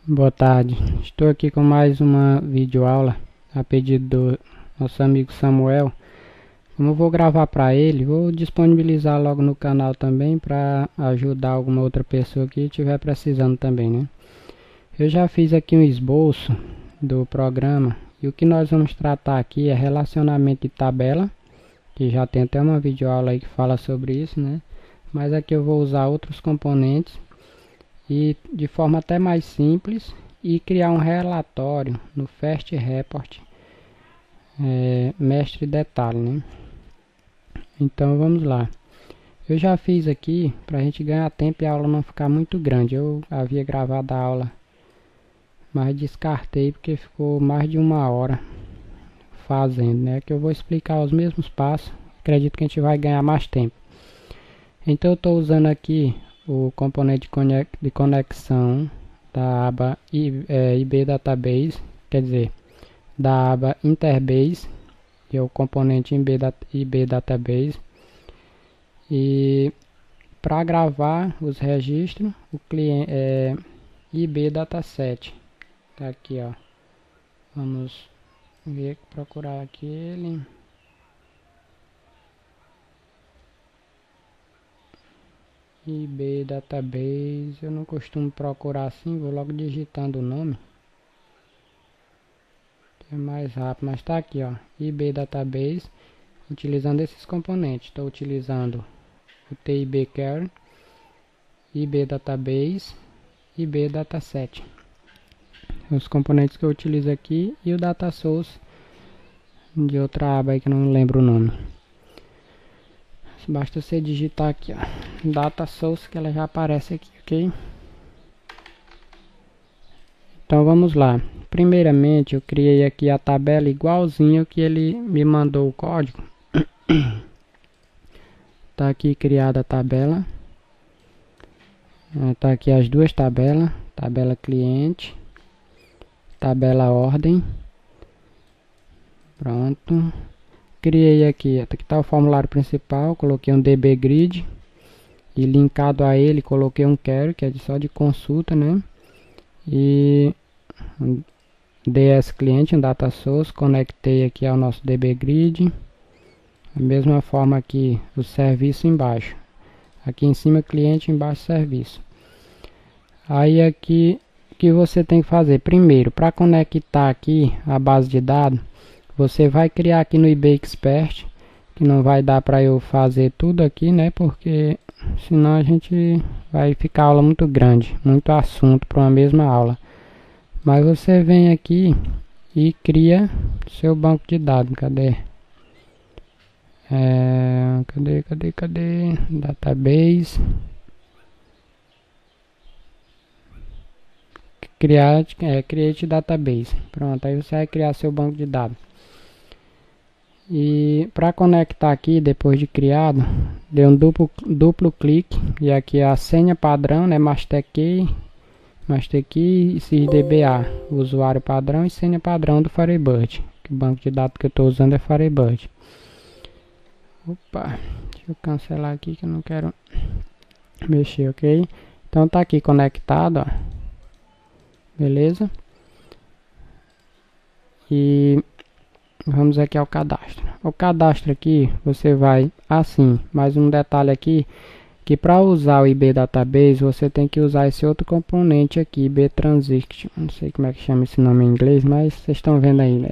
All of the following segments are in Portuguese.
Boa tarde, estou aqui com mais uma videoaula a pedido do nosso amigo Samuel. Como eu vou gravar para ele, vou disponibilizar logo no canal também para ajudar alguma outra pessoa que estiver precisando também, né? Eu já fiz aqui um esboço do programa e o que nós vamos tratar aqui é relacionamento de tabela, que já tem até uma videoaula aí que fala sobre isso, né? Mas aqui eu vou usar outros componentes e de forma até mais simples e criar um relatório no Fast Report mestre detalhe, né? Então vamos lá. Eu já fiz aqui para a gente ganhar tempo e a aula não ficar muito grande. Eu havia gravado a aula, mas descartei porque ficou mais de uma hora fazendo, né? Que eu vou explicar os mesmos passos. Acredito que a gente vai ganhar mais tempo. Então eu estou usando aqui o componente de conexão da aba IB Database, quer dizer, da aba Interbase, que é o componente IB Database. E para gravar os registros, o cliente IB Dataset. Tá aqui, ó. Vamos ver, procurar aqui ele. IB Database, eu não costumo procurar assim, vou logo digitando o nome, que é mais rápido, mas tá aqui, ó, IB Database, utilizando esses componentes. Estou utilizando o TIB Care, IB Database, IB Dataset, os componentes que eu utilizo aqui, e o Data Source de outra aba aí que eu não lembro o nome. Basta você digitar aqui, ó, Data Source, que ela já aparece aqui, ok? Então vamos lá. Primeiramente eu criei aqui a tabela igualzinho que ele me mandou o código. Tá aqui criada a tabela. Tá aqui as duas tabelas, tabela cliente, tabela ordem. Pronto. Criei aqui está o formulário principal, coloquei um DB Grid e linkado a ele coloquei um query, que é só de consulta, né? E um DS cliente, um data source, conectei aqui ao nosso DB Grid. Da mesma forma aqui o serviço embaixo. Aqui em cima cliente, embaixo serviço. Aí aqui o que você tem que fazer? Primeiro, para conectar aqui a base de dados, você vai criar aqui no IB Expert, que não vai dar para eu fazer tudo aqui, né? Porque senão a gente vai ficar a aula muito grande, muito assunto para uma mesma aula. Mas você vem aqui e cria seu banco de dados. Cadê? Cadê? Database. Create Database. Pronto, aí você vai criar seu banco de dados. E para conectar aqui, depois de criado, dê um duplo clique. E aqui a senha padrão, né? Master Key e sysdba, usuário padrão e senha padrão do Firebird. O banco de dados que eu estou usando é Firebird. Opa, deixa eu cancelar aqui que eu não quero mexer, ok? Então tá aqui conectado, ó. Beleza? E vamos aqui ao cadastro. O cadastro aqui você vai assim, mais um detalhe aqui, que para usar o IB Database você tem que usar esse outro componente aqui, IB Transaction. Não sei como é que chama esse nome em inglês, mas vocês estão vendo aí, né?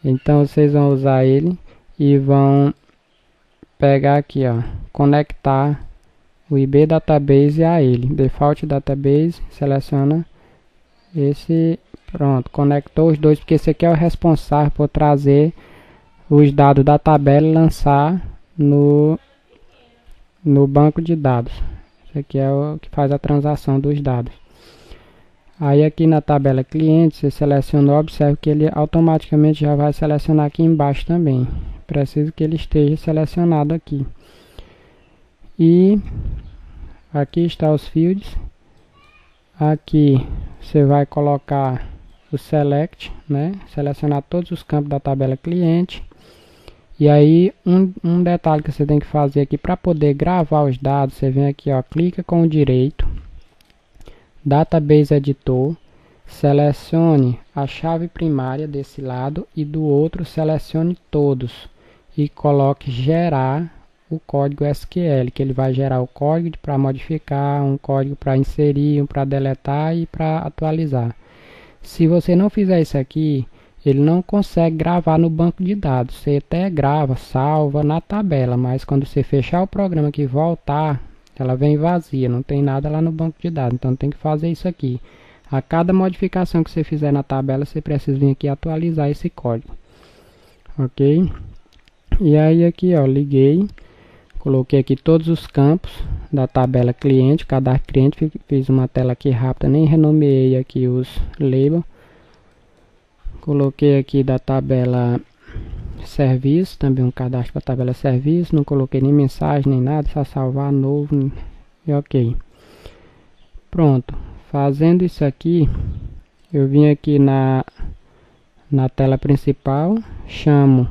Então vocês vão usar ele e vão pegar aqui, ó, conectar o IB Database a ele. Default Database, seleciona esse, pronto, conectou os dois, porque esse aqui é o responsável por trazer os dados da tabela e lançar no banco de dados. Esse aqui é o que faz a transação dos dados. Aí aqui na tabela cliente, você selecionou, observe que ele automaticamente já vai selecionar aqui embaixo também. Preciso que ele esteja selecionado aqui. E aqui está os fields. Aqui você vai colocar o select, né? Selecionar todos os campos da tabela cliente. E aí um detalhe que você tem que fazer aqui para poder gravar os dados, você vem aqui, ó, clica com o direito Database Editor, selecione a chave primária desse lado e do outro selecione todos e coloque gerar o código SQL, que ele vai gerar o código para modificar, um código para inserir, um para deletar e para atualizar. Se você não fizer isso aqui, ele não consegue gravar no banco de dados. Você até grava, salva na tabela, mas quando você fechar o programa e voltar, ela vem vazia, não tem nada lá no banco de dados. Então tem que fazer isso aqui. A cada modificação que você fizer na tabela, você precisa vir aqui atualizar esse código. Ok? E aí aqui, ó, liguei. Coloquei aqui todos os campos da tabela cliente, cadastro cliente, fiz uma tela aqui rápida, nem renomeei aqui os labels. Coloquei aqui da tabela serviço, também um cadastro para a tabela serviço, não coloquei nem mensagem nem nada, só salvar novo e ok. Pronto, fazendo isso aqui, eu vim aqui na tela principal, chamo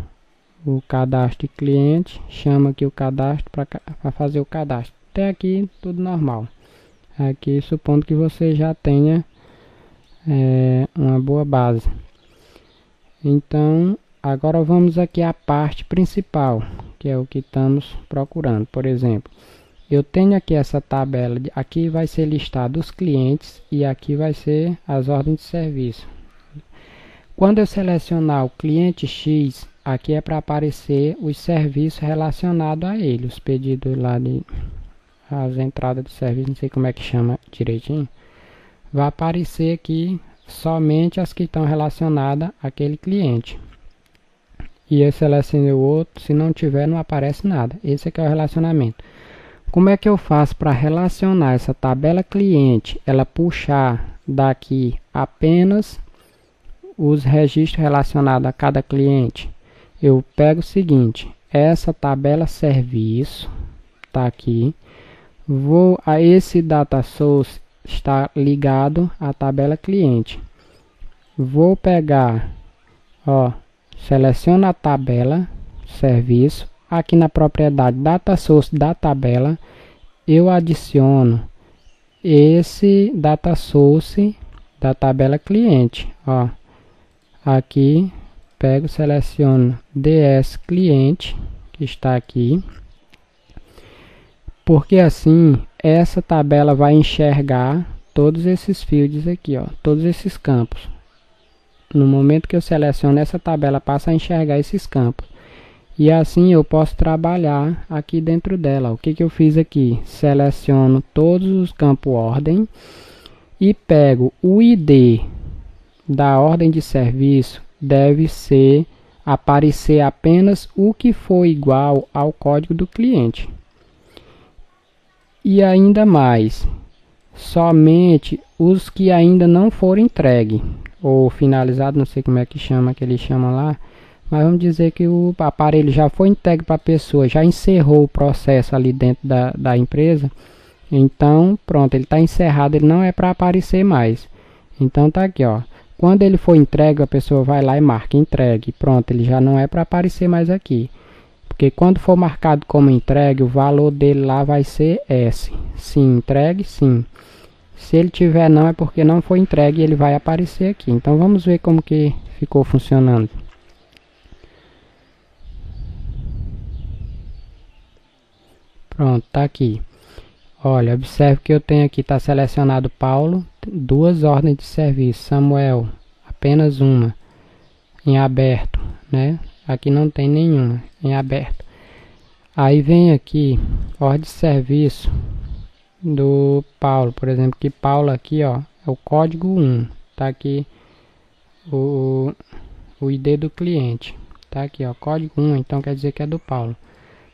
o cadastro de cliente, chama aqui o cadastro para fazer o cadastro. Até aqui tudo normal. Aqui supondo que você já tenha uma boa base. Então agora vamos aqui à parte principal, que é o que estamos procurando. Por exemplo, eu tenho aqui essa tabela, aqui vai ser listado os clientes e aqui vai ser as ordens de serviço. Quando eu selecionar o cliente X, aqui é para aparecer os serviços relacionados a ele, os pedidos lá de as entradas de serviço, não sei como é que chama direitinho. Vai aparecer aqui somente as que estão relacionadas àquele cliente. E eu selecionei o outro, se não tiver não aparece nada. Esse aqui é o relacionamento. Como é que eu faço para relacionar essa tabela cliente, ela puxar daqui apenas os registros relacionados a cada cliente? Eu pego o seguinte, essa tabela serviço está aqui, vou a esse data source está ligado à tabela cliente, vou pegar, ó, seleciono a tabela serviço, aqui na propriedade data source da tabela, eu adiciono esse data source da tabela cliente, ó, aqui pego, seleciono DS cliente, que está aqui, porque assim essa tabela vai enxergar todos esses fields aqui, ó, todos esses campos. No momento que eu seleciono, essa tabela passa a enxergar esses campos. E assim eu posso trabalhar aqui dentro dela. O que que eu fiz aqui? Seleciono todos os campos ordem e pego o ID da ordem de serviço, deve ser aparecer apenas o que for igual ao código do cliente. E ainda mais, somente os que ainda não foram entregues ou finalizados, não sei como é que chama, que eles chamam lá, mas vamos dizer que o aparelho já foi entregue para a pessoa, já encerrou o processo ali dentro da empresa, então pronto, ele está encerrado, ele não é para aparecer mais. Então tá aqui, ó, quando ele for entregue, a pessoa vai lá e marca entregue, pronto, ele já não é para aparecer mais aqui. Porque quando for marcado como entregue, o valor dele lá vai ser S. Sim, entregue, sim. Se ele tiver não, é porque não foi entregue e ele vai aparecer aqui. Então vamos ver como que ficou funcionando. Pronto, tá aqui. Olha, observe que eu tenho aqui, está selecionado Paulo, duas ordens de serviço. Samuel, apenas uma, em aberto, né? Aqui não tem nenhuma em aberto. Aí vem aqui, ordem de serviço do Paulo, por exemplo, que Paulo aqui, ó, é o código 1. Tá aqui o ID do cliente. Tá aqui, ó, código 1, então quer dizer que é do Paulo.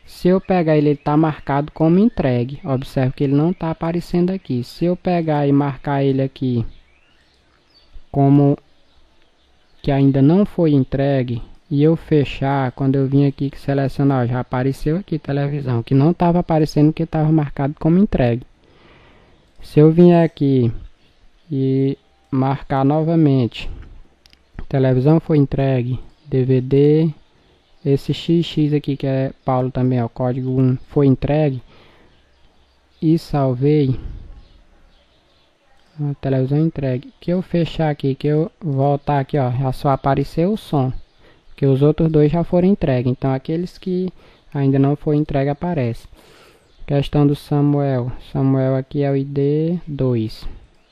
Se eu pegar ele está marcado como entregue. Observe que ele não está aparecendo aqui. Se eu pegar e marcar ele aqui como que ainda não foi entregue, e eu fechar, quando eu vim aqui selecionar, já apareceu aqui televisão, que não estava aparecendo que estava marcado como entregue. Se eu vier aqui e marcar novamente, televisão foi entregue, DVD, esse XX aqui que é Paulo também, ó, código 1 foi entregue, e salvei, A televisão entregue. Que eu fechar aqui, que eu voltar aqui, ó, já só apareceu o som. Porque os outros dois já foram entregues. Então aqueles que ainda não foi entregue aparece. Questão do Samuel. Samuel aqui é o ID 2.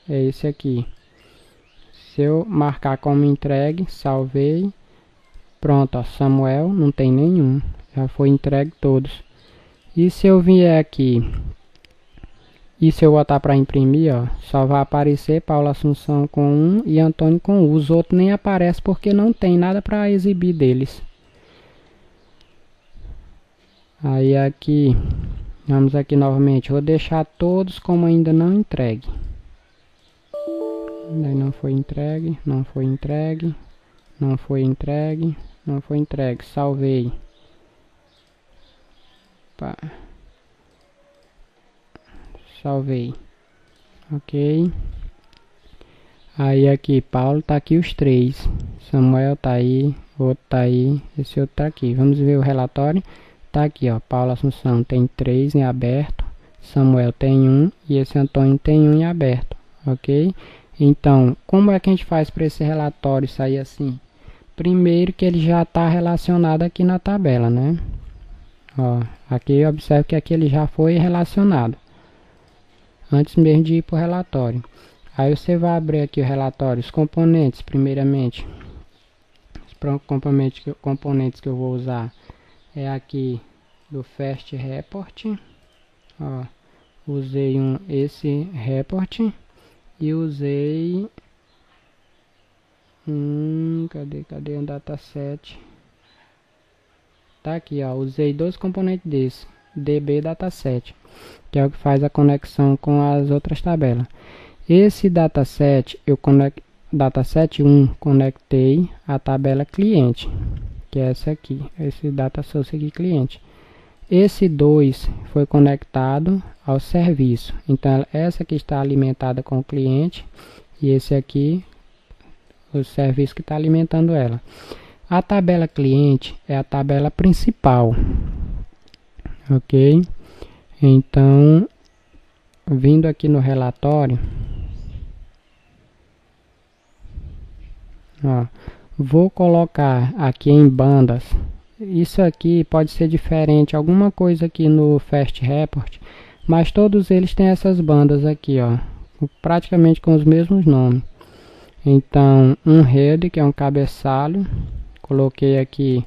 É esse aqui. Se eu marcar como entregue, salvei. Pronto, ó, Samuel não tem nenhum. Já foi entregue todos. E se eu vier aqui e se eu botar para imprimir, ó, só vai aparecer Paula Assunção com 1 e Antônio com 1. Os outros nem aparecem porque não tem nada para exibir deles. Aí aqui, vamos aqui novamente. Vou deixar todos como ainda não entregue. Daí não foi entregue, não foi entregue, não foi entregue, não foi entregue. Salvei. Pá. Salvei. Ok. Aí aqui, Paulo tá aqui os 3. Samuel tá aí, outro tá aí, esse outro tá aqui. Vamos ver o relatório. Tá aqui, ó. Paulo Assunção tem 3 em aberto. Samuel tem 1 e esse Antônio tem 1 em aberto. Ok? Então, como é que a gente faz para esse relatório sair assim? Primeiro que ele já está relacionado aqui na tabela, né? Ó, aqui observe que aqui ele já foi relacionado. Antes mesmo de ir para o relatório. Aí você vai abrir aqui o relatório, os componentes, primeiramente. Os componentes que eu vou usar é aqui do Fast Report. Ó, usei esse report e usei cadê o dataset? Tá aqui, ó, usei 2 componentes desse, DB dataset, que é o que faz a conexão com as outras tabelas. Esse dataset, dataset 1, conectei a tabela cliente, que é essa aqui, esse data source aqui cliente. Esse 2 foi conectado ao serviço, então essa aqui está alimentada com o cliente e esse aqui o serviço que está alimentando ela. A tabela cliente é a tabela principal, ok? Então, vindo aqui no relatório, ó, vou colocar aqui em bandas. Isso aqui pode ser diferente, alguma coisa aqui no Fast Report, mas todos eles têm essas bandas aqui, ó, praticamente com os mesmos nomes. Então, um head, que é um cabeçalho, coloquei aqui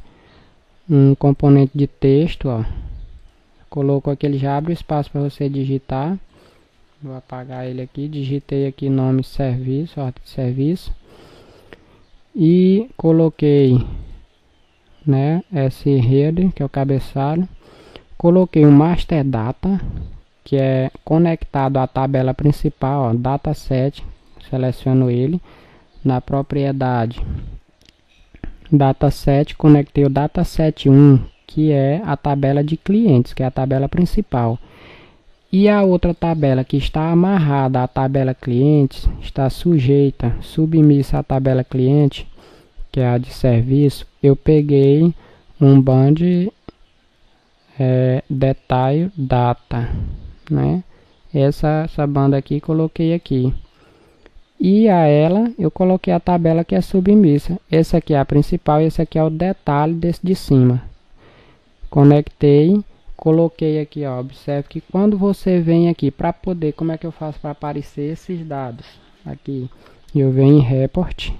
um componente de texto, ó, colocou aqui, ele já abre o espaço para você digitar. Vou apagar ele aqui, digitei aqui nome serviço, ordem de serviço, e coloquei, né, esse header, que é o cabeçalho, coloquei um master data, que é conectado à tabela principal, ó, dataset, seleciono ele, na propriedade dataset, conectei o dataset 1, que é a tabela de clientes, que é a tabela principal. E a outra tabela que está amarrada à tabela clientes, está sujeita, submissa à tabela cliente, que é a de serviço, eu peguei um band detail data, né? Essa banda aqui coloquei aqui. E a ela eu coloquei a tabela que é submissa. Essa aqui é a principal e esse aqui é o detalhe desse de cima. Conectei, coloquei aqui, ó. Observe que quando você vem aqui para poder, como é que eu faço para aparecer esses dados? Aqui eu venho em Report,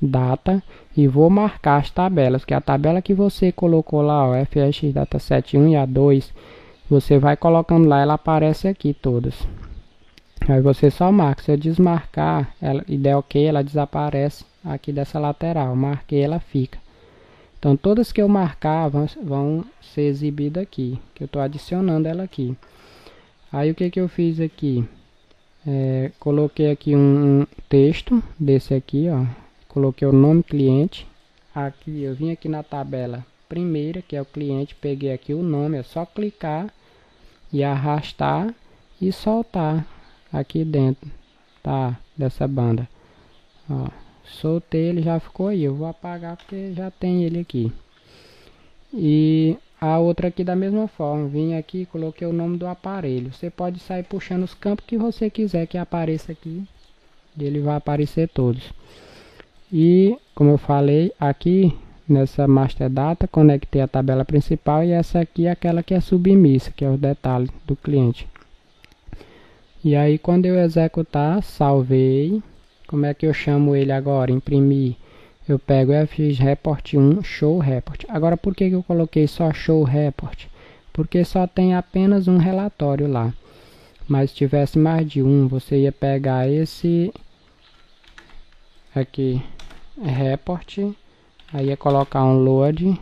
Data e vou marcar as tabelas, que é a tabela que você colocou lá, ó, FX Dataset 1 e A2, você vai colocando lá, ela aparece aqui todas. Aí você só marca, se eu desmarcar e der ok, ela desaparece aqui dessa lateral, marquei, ela fica. Então todas que eu marcar vão ser exibidas aqui, que eu estou adicionando ela aqui. Aí o que eu fiz aqui? Coloquei aqui um texto desse aqui, ó. Coloquei o nome cliente. Aqui eu vim aqui na tabela primeira, que é o cliente, peguei aqui o nome, é só clicar e arrastar e soltar aqui dentro, tá, dessa banda, ó, soltei, ele já ficou aí, eu vou apagar porque já tem ele aqui. E a outra aqui da mesma forma, vim aqui, coloquei o nome do aparelho. Você pode sair puxando os campos que você quiser que apareça aqui e ele vai aparecer todos. E como eu falei, aqui nessa master data conectei a tabela principal, e essa aqui é aquela que é submissa, que é o detalhe do cliente. E aí quando eu executar, salvei. Como é que eu chamo ele agora? Imprimir. Eu pego o FX Report 1, Show Report. Agora por que eu coloquei só Show Report? Porque só tem apenas um relatório lá. Mas se tivesse mais de um, você ia pegar esse aqui, Report, aí ia colocar um Load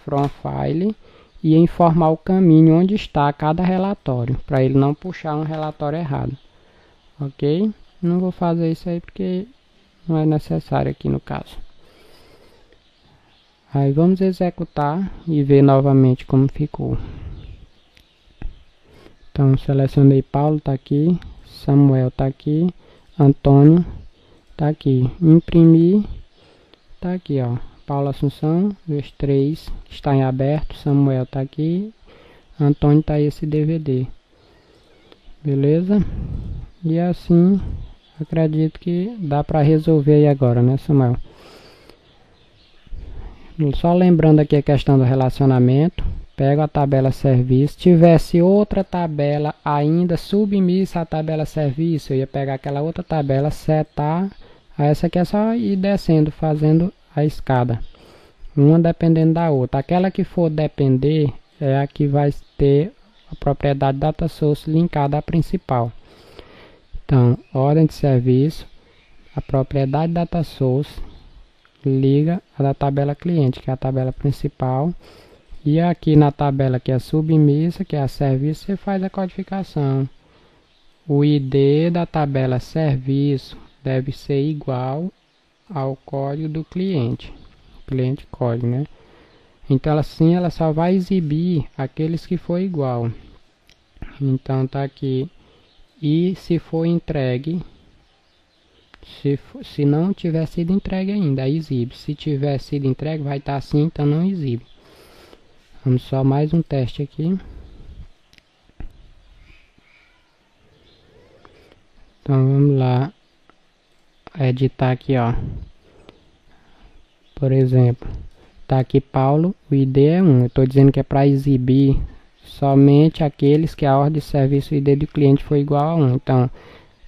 From File e ia informar o caminho onde está cada relatório, para ele não puxar um relatório errado. Ok? Não vou fazer isso aí porque não é necessário aqui no caso. Aí vamos executar e ver novamente como ficou. Então selecionei Paulo, está aqui, Samuel está aqui, Antônio está aqui, imprimir, está aqui, ó, Paulo Assunção, os 3 está em aberto, Samuel está aqui, Antônio está esse DVD, beleza? E assim, acredito que dá para resolver aí agora, né, Samuel? Só lembrando aqui a questão do relacionamento, pego a tabela serviço, tivesse outra tabela ainda submissa à tabela serviço, eu ia pegar aquela outra tabela, setar, essa aqui é só ir descendo, fazendo a escada, uma dependendo da outra. Aquela que for depender é a que vai ter a propriedade data source linkada à principal. Então, ordem de serviço, a propriedade data source liga a da tabela cliente, que é a tabela principal, e aqui na tabela que é submissa, que é a serviço, você faz a codificação. O ID da tabela serviço deve ser igual ao código do cliente código, né? Então assim ela só vai exibir aqueles que for igual. Então tá aqui, e se for entregue, se não tiver sido entregue ainda, aí exibe. Se tiver sido entregue, vai estar assim, então não exibe. Vamos só mais um teste aqui. Então vamos lá, editar aqui, ó. Por exemplo, tá aqui Paulo, o ID é 1. Eu estou dizendo que é para exibir somente aqueles que a ordem de serviço, o ID do cliente foi igual a 1. Então,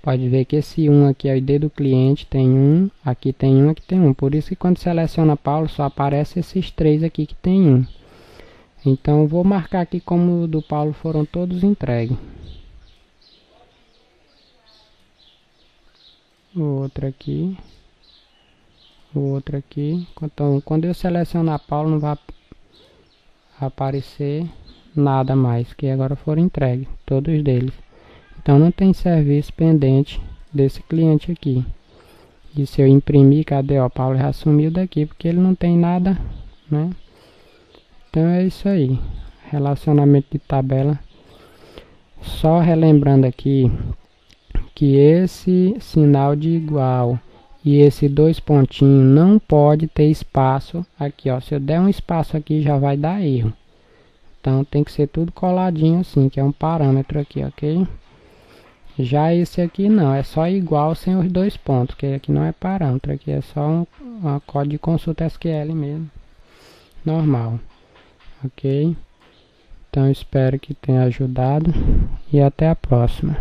pode ver que esse 1 aqui é o ID do cliente, tem 1, aqui tem 1, aqui tem 1. Por isso que quando seleciona Paulo, só aparece esses 3 aqui que tem 1. Então, eu vou marcar aqui como o do Paulo foram todos entregues. O outro aqui. O outro aqui. Então, quando eu selecionar Paulo, não vai aparecer nada mais, que agora foram entregues, todos deles. Então não tem serviço pendente desse cliente aqui. E se eu imprimir, cadê? Ó, Paulo já sumiu daqui, porque ele não tem nada, né? Então é isso aí. Relacionamento de tabela. Só relembrando aqui que esse sinal de igual e esse 2 pontinhos não pode ter espaço aqui, ó. Se eu der um espaço aqui, já vai dar erro. Então tem que ser tudo coladinho assim, que é um parâmetro aqui, ok? Já esse aqui não, é só igual sem os 2 pontos, que aqui não é parâmetro, aqui é só um código de consulta SQL mesmo, normal, ok? Então espero que tenha ajudado e até a próxima.